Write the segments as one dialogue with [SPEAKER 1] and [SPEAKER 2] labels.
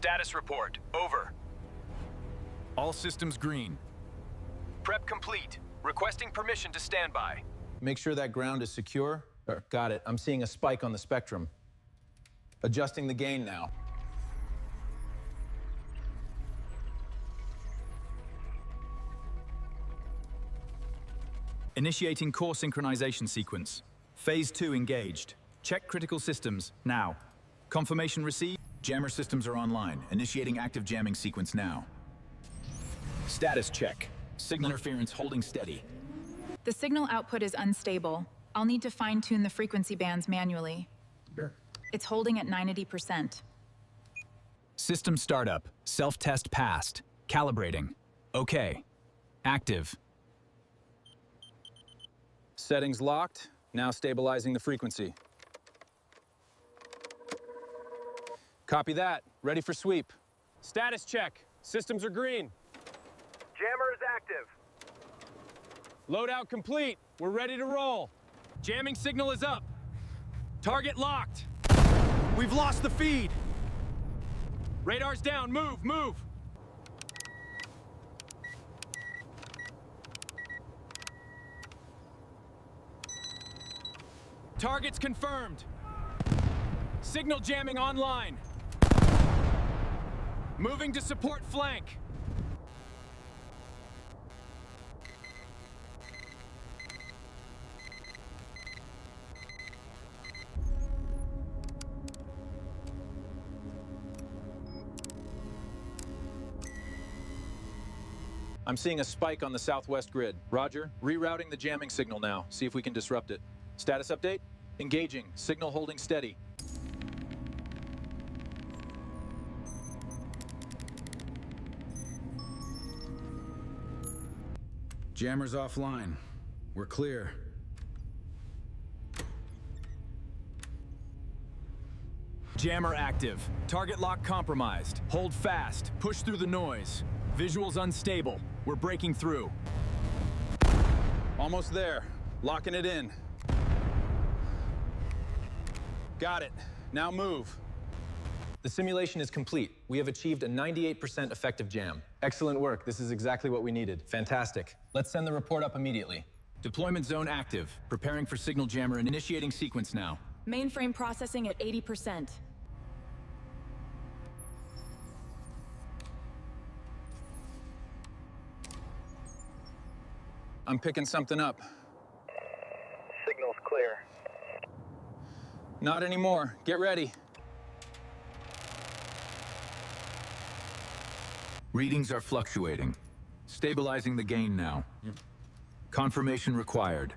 [SPEAKER 1] Status report. Over.
[SPEAKER 2] All systems green.
[SPEAKER 1] Prep complete. Requesting permission to stand by.
[SPEAKER 3] Make sure that ground is secure. Got it. I'm seeing a spike on the spectrum. Adjusting the gain now.
[SPEAKER 2] Initiating core synchronization sequence. Phase 2 engaged. Check critical systems, now. Confirmation received. Jammer systems are online. Initiating active jamming sequence now. Status check. Signal interference holding steady.
[SPEAKER 4] The signal output is unstable. I'll need to fine-tune the frequency bands manually.
[SPEAKER 3] Sure.
[SPEAKER 4] It's holding at 90%.
[SPEAKER 2] System startup. Self-test passed. Calibrating. Okay. Active.
[SPEAKER 3] Settings locked. Now stabilizing the frequency. Copy that. Ready for sweep.
[SPEAKER 5] Status check. Systems are green.
[SPEAKER 1] Jammer is active.
[SPEAKER 5] Loadout complete. We're ready to roll. Jamming signal is up. Target locked. We've lost the feed. Radar's down. Move, move. Target's confirmed. Signal jamming online. Moving to support flank.
[SPEAKER 3] I'm seeing a spike on the southwest grid. Roger. Rerouting the jamming signal now. See if we can disrupt it. Status update? Engaging. Signal holding steady.
[SPEAKER 2] Jammer's offline. We're clear. Jammer active. Target lock compromised. Hold fast. Push through the noise. Visuals unstable. We're breaking through.
[SPEAKER 3] Almost there. Locking it in. Got it. Now move. The simulation is complete. We have achieved a 98% effective jam. Excellent work. This is exactly what we needed. Fantastic. Let's send the report up immediately.
[SPEAKER 2] Deployment zone active. Preparing for signal jammer and initiating sequence now.
[SPEAKER 4] Mainframe processing at 80%.
[SPEAKER 3] I'm picking something up.
[SPEAKER 1] Signal's clear.
[SPEAKER 3] Not anymore. Get ready.
[SPEAKER 2] Readings are fluctuating. Stabilizing the gain now. Confirmation required.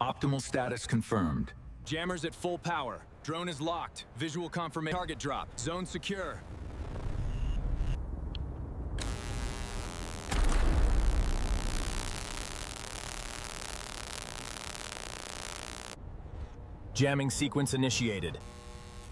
[SPEAKER 2] Optimal status confirmed.
[SPEAKER 5] Jammer's at full power. Drone is locked. Visual confirmation. Target drop. Zone secure.
[SPEAKER 2] Jamming sequence initiated.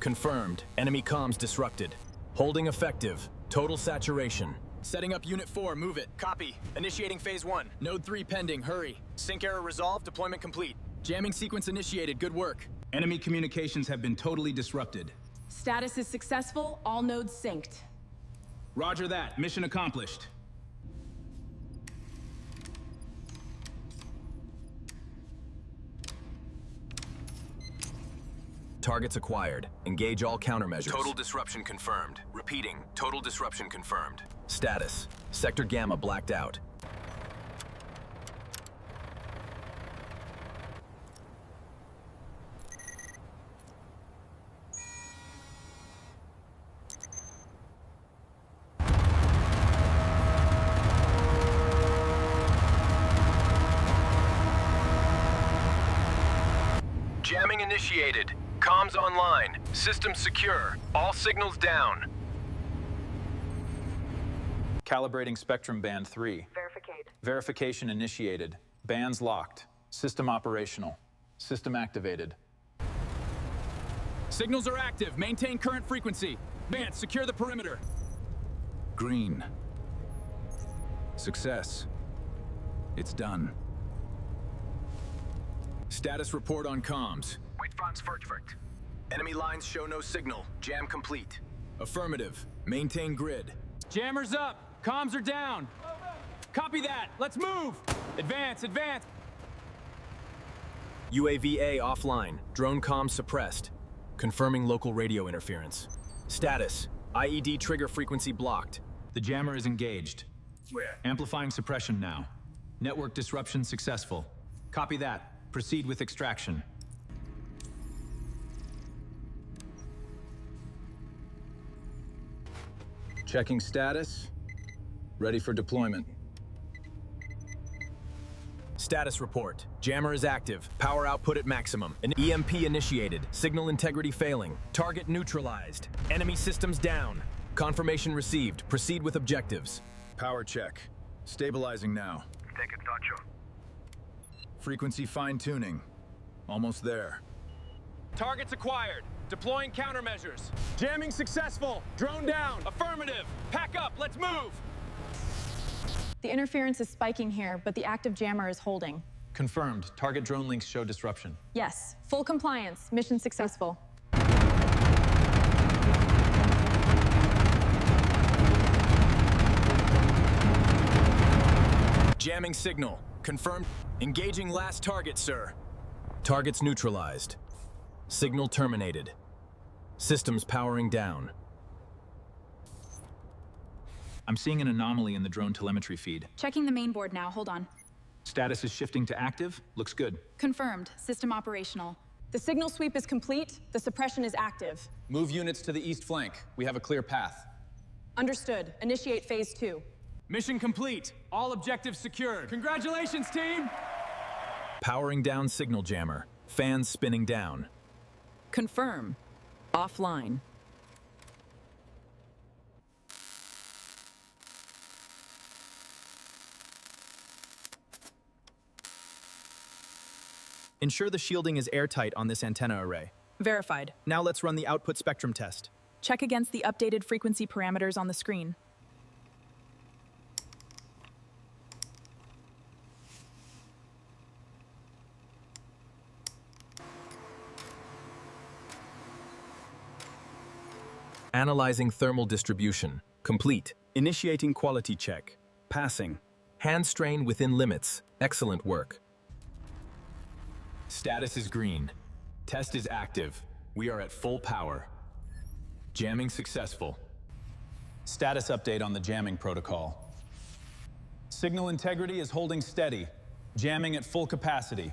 [SPEAKER 2] Confirmed. Enemy comms disrupted. Holding effective. Total saturation.
[SPEAKER 5] Setting up Unit 4. Move it. Copy. Initiating Phase 1. Node 3 pending. Hurry. Sync error resolved. Deployment complete. Jamming sequence initiated. Good work.
[SPEAKER 2] Enemy communications have been totally disrupted.
[SPEAKER 6] Status is successful. All nodes synced.
[SPEAKER 2] Roger that. Mission accomplished. Targets acquired. Engage all countermeasures.
[SPEAKER 1] Total disruption confirmed. Repeating. Total disruption confirmed.
[SPEAKER 2] Status. Sector Gamma blacked out.
[SPEAKER 1] Jamming initiated. Comms online. System secure. All signals down.
[SPEAKER 3] Calibrating spectrum band 3. Verification initiated. Bands locked. System operational. System activated.
[SPEAKER 5] Signals are active. Maintain current frequency. Vance, secure the perimeter.
[SPEAKER 2] Green. Success. It's done. Status report on comms.
[SPEAKER 1] Wait, Franz Fortwerk. Enemy lines show no signal. Jam complete.
[SPEAKER 2] Affirmative. Maintain grid.
[SPEAKER 5] Jammer's up. Comms are down. Copy that. Let's move. Advance, advance.
[SPEAKER 3] UAV-A offline. Drone comms suppressed. Confirming local radio interference. Status. IED trigger frequency blocked.
[SPEAKER 2] The jammer is engaged. Amplifying suppression now. Network disruption successful. Copy that. Proceed with extraction.
[SPEAKER 3] Checking status. Ready for deployment. Status report. Jammer is active. Power output at maximum. An EMP initiated. Signal integrity failing. Target neutralized. Enemy systems down. Confirmation received. Proceed with objectives.
[SPEAKER 2] Power check. Stabilizing now.
[SPEAKER 7] Take it, Nacho.
[SPEAKER 2] Frequency fine-tuning. Almost there.
[SPEAKER 5] Targets acquired. Deploying countermeasures. Jamming successful. Drone down. Affirmative. Pack up. Let's move.
[SPEAKER 6] The interference is spiking here, but the active jammer is holding.
[SPEAKER 3] Confirmed. Target drone links show disruption.
[SPEAKER 6] Yes, full compliance. Mission successful.
[SPEAKER 3] Jamming signal. Confirmed. Engaging last target, sir. Targets neutralized. Signal terminated. Systems powering down.
[SPEAKER 2] I'm seeing an anomaly in the drone telemetry feed.
[SPEAKER 4] Checking the main board now, hold on.
[SPEAKER 2] Status is shifting to active. Looks good.
[SPEAKER 4] Confirmed, system operational.
[SPEAKER 6] The signal sweep is complete. The suppression is active.
[SPEAKER 3] Move units to the east flank. We have a clear path.
[SPEAKER 6] Understood. Initiate phase 2.
[SPEAKER 5] Mission complete. All objectives secured. Congratulations, team!
[SPEAKER 3] Powering down signal jammer. Fans spinning down.
[SPEAKER 8] Confirm. Offline.
[SPEAKER 3] Ensure the shielding is airtight on this antenna array.
[SPEAKER 8] Verified.
[SPEAKER 3] Now let's run the output spectrum test.
[SPEAKER 8] Check against the updated frequency parameters on the screen.
[SPEAKER 3] Analyzing thermal distribution. Complete. Initiating quality check. Passing. Hand strain within limits. Excellent work.
[SPEAKER 2] Status is green. Test is active. We are at full power. Jamming successful. Status update on the jamming protocol.
[SPEAKER 5] Signal integrity is holding steady. Jamming at full capacity.